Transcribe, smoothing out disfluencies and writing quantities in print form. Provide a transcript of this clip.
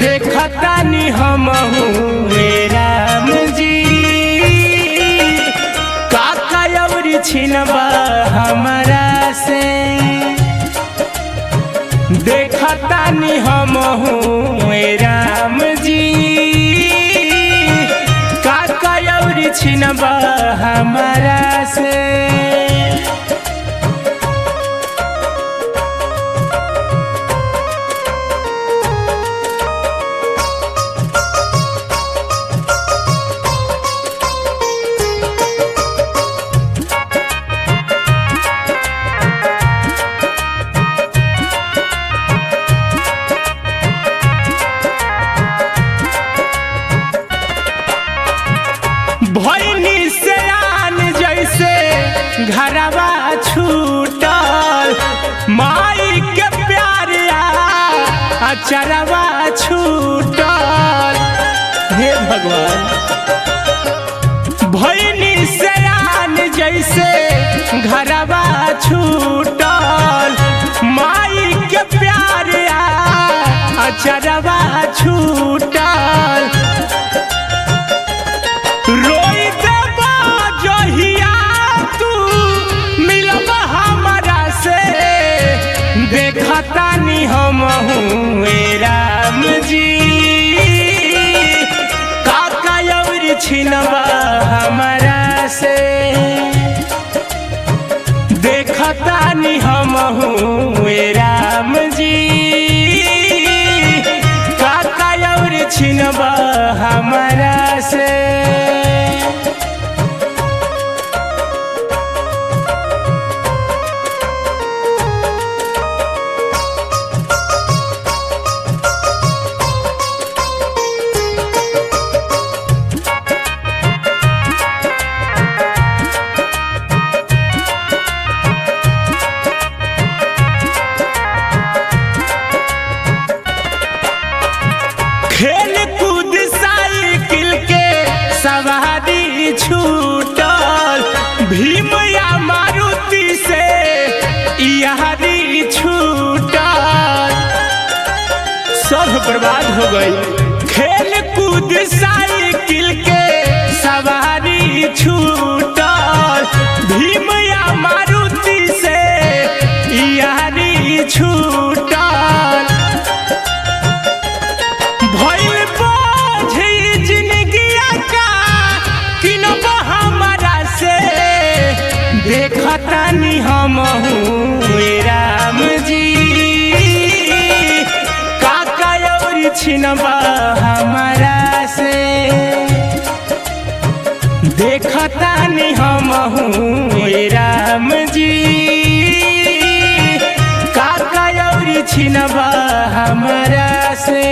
देखतानी हम राम जी काका अउरी छिनबा हमरा से। देखतानी हम राम जी काका अउरी छिनबा हमरा से। भैनी से आन जैसे घरवा छूटल माई के प्यार अचरवा छूटल। हे भगवान भैनी से आन जैसे घरवा छूटल माई के प्यार अचरवा छूटल। रोई देबा जहिया तू मिलबा हमरा से। देखतानी हम राम जी काका अउरी छिनबा हमरा से। देखतानी हम राम जी काका अउरी छिनबा हमरा से। खेल कूद साइकिल के सवारी छूटल भीम या मारुति से यारी छूटल। सब बर्बाद हो गई। खेल कूद साइकिल के सवारी छूटल भीम या मारुति से यारी छूटल। भइल बोझी जिंदगिया का किनबा हमरा से। देखतानी हम राम जी काका अउरी छिनबा हमरा से। देखतानी हम राम जी काका अउरी छिनबा हमरा से।